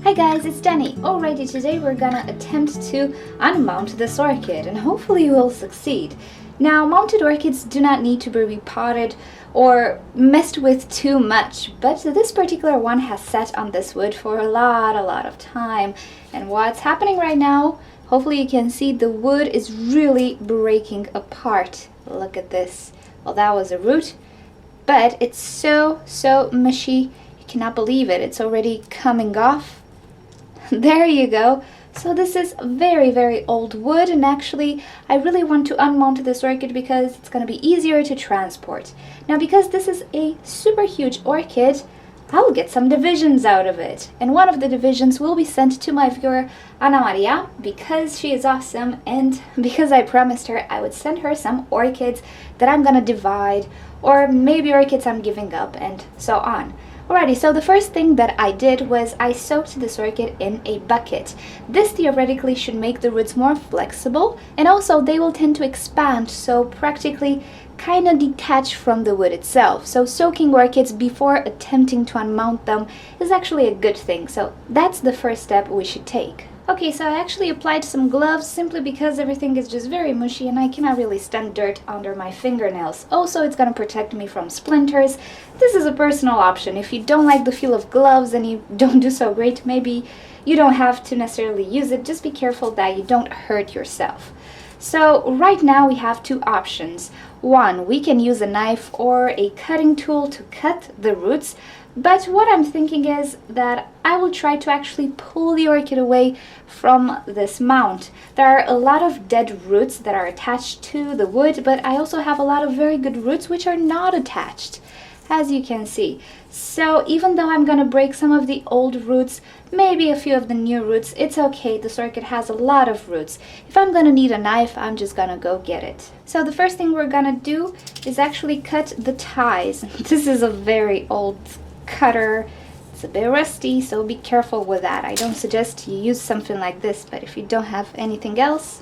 Hi guys, it's Danny. Alrighty, today we're gonna attempt to unmount this orchid and hopefully we'll succeed. Now, mounted orchids do not need to be repotted or messed with too much, but this particular one has sat on this wood for a lot of time. And what's happening right now, hopefully you can see the wood is really breaking apart. Look at this. Well, that was a root, but it's so mushy. You cannot believe it. It's already coming off. There you go. So this is very old wood, and actually I really want to unmount this orchid because it's going to be easier to transport. Now, because this is a super huge orchid, I'll get some divisions out of it, and one of the divisions will be sent to my viewer Ana Maria because she is awesome, and because I promised her I would send her some orchids that I'm gonna divide, or maybe orchids I'm giving up, and so on. Alrighty, so the first thing that I did was I soaked this orchid in a bucket. This theoretically should make the roots more flexible, and also they will tend to expand, so practically kind of detach from the wood itself. So soaking orchids before attempting to unmount them is actually a good thing. So that's the first step we should take. Okay, so I actually applied some gloves simply because everything is just very mushy and I cannot really stand dirt under my fingernails. Also, it's gonna protect me from splinters. This is a personal option. If you don't like the feel of gloves and you don't do so great, maybe you don't have to necessarily use it. Just be careful that you don't hurt yourself. So right now we have two options. One, we can use a knife or a cutting tool to cut the roots, but what I'm thinking is that I will try to actually pull the orchid away from this mount. There are a lot of dead roots that are attached to the wood, but I also have a lot of very good roots which are not attached, as you can see. So even though I'm gonna break some of the old roots, maybe a few of the new roots, it's okay. This orchid has a lot of roots. If I'm gonna need a knife, I'm just gonna go get it. So the first thing we're gonna do is actually cut the ties. This is a very old cutter. It's a bit rusty, so be careful with that. I don't suggest you use something like this, but if you don't have anything else,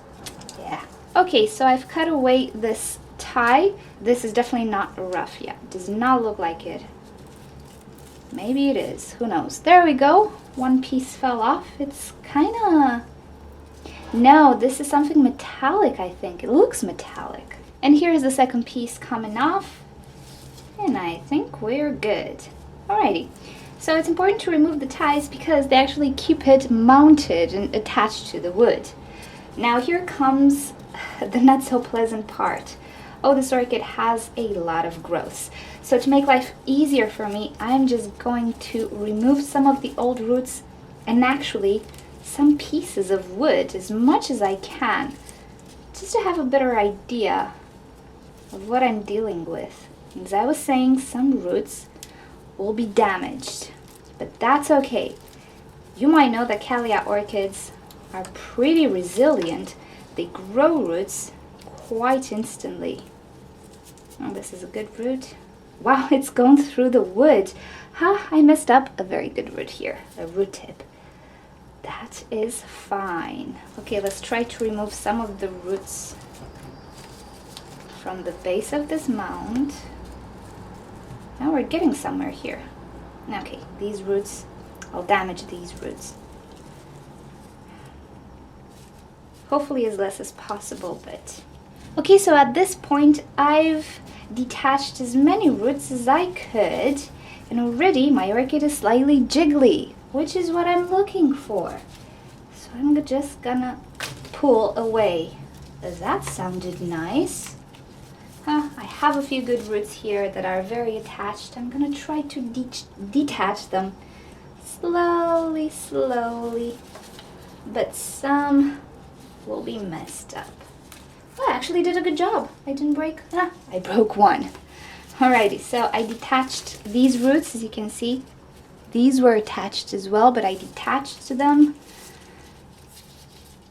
yeah. Okay, so I've cut away this tie. This is definitely not rough yet. It does not look like it. Maybe it is. Who knows? There we go. One piece fell off. It's kind of... No, this is something metallic, I think. It looks metallic. And here's the second piece coming off. And I think we're good. Alrighty. So it's important to remove the ties because they actually keep it mounted and attached to the wood. Now here comes the not so pleasant part. Oh, this orchid has a lot of growths. So to make life easier for me, I'm just going to remove some of the old roots and actually some pieces of wood as much as I can, just to have a better idea of what I'm dealing with. As I was saying, some roots will be damaged, but that's okay. You might know that Cattleya orchids are pretty resilient. They grow roots quite instantly. Oh, this is a good root. Wow, it's gone through the wood. I messed up a very good root here, a root tip. That is fine. Okay, let's try to remove some of the roots from the base of this mound. Now we're getting somewhere here. Okay, these roots, I'll damage these roots. Hopefully as less as possible, but... Okay, so at this point, I've detached as many roots as I could, and already my orchid is slightly jiggly, which is what I'm looking for. So I'm just gonna pull away. That sounded nice. I have a few good roots here that are very attached. I'm gonna try to detach them slowly, but some will be messed up. Well, I actually did a good job. I didn't break. I broke one. Alrighty, so I detached these roots, as you can see. These were attached as well, but I detached them.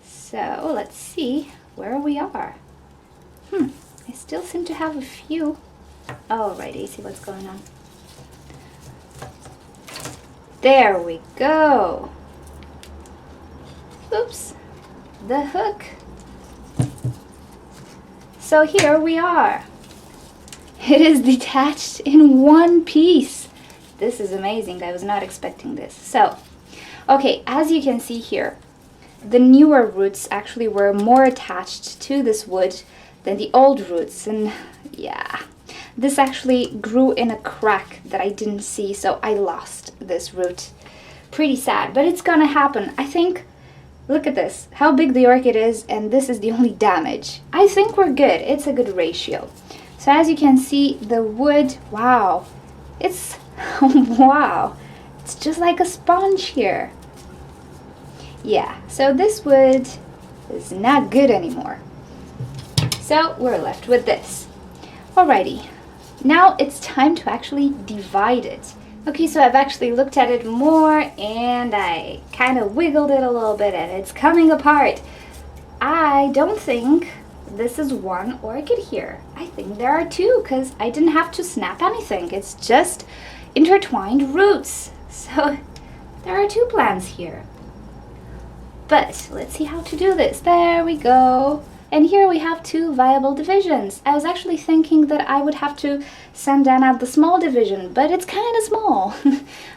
So let's see where we are. I still seem to have a few. Alrighty, see what's going on. There we go. Oops, the hook. So here we are. It is detached in one piece. This is amazing. I was not expecting this. So Okay, as you can see here, the newer roots actually were more attached to this wood than the old roots, and yeah, this actually grew in a crack that I didn't see, so I lost this root. Pretty sad, but it's gonna happen. I think, look at this, how big the orchid is, and this is the only damage. I think we're good. It's a good ratio. So as you can see, the wood, wow, it's, wow, it's just like a sponge here. Yeah, so this wood is not good anymore. So we're left with this. Alrighty, now it's time to actually divide it. Okay, so I've actually looked at it more and I kind of wiggled it a little bit and it's coming apart. I don't think this is one orchid here. I think there are two because I didn't have to snap anything. It's just intertwined roots. So there are two plants here. But let's see how to do this. There we go. And here we have two viable divisions. I was actually thinking that I would have to send down out the small division, but it's kind of small.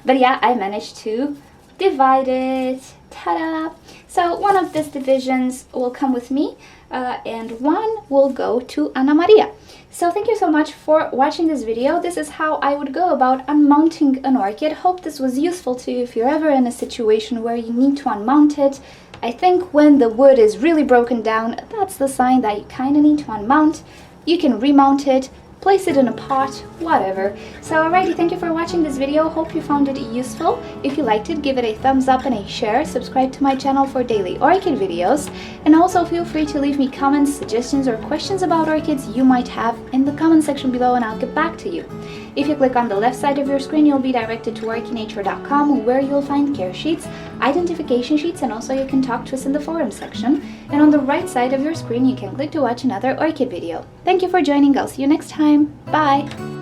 But yeah, I managed to divide it. Ta-da! So one of these divisions will come with me, and one will go to Ana Maria. So thank you so much for watching this video. This is how I would go about unmounting an orchid. Hope this was useful to you if you're ever in a situation where you need to unmount it. I think when the wood is really broken down, that's the sign that you kind of need to unmount. You can remount it, place it in a pot, whatever. So alrighty, thank you for watching this video. Hope you found it useful. If you liked it, give it a thumbs up and a share. Subscribe to my channel for daily orchid videos. And also feel free to leave me comments, suggestions, or questions about orchids you might have in the comment section below and I'll get back to you. If you click on the left side of your screen, you'll be directed to orchidnature.com where you'll find care sheets, identification sheets, and also you can talk to us in the forum section. And on the right side of your screen, you can click to watch another orchid video. Thank you for joining. I'll see you next time. Bye!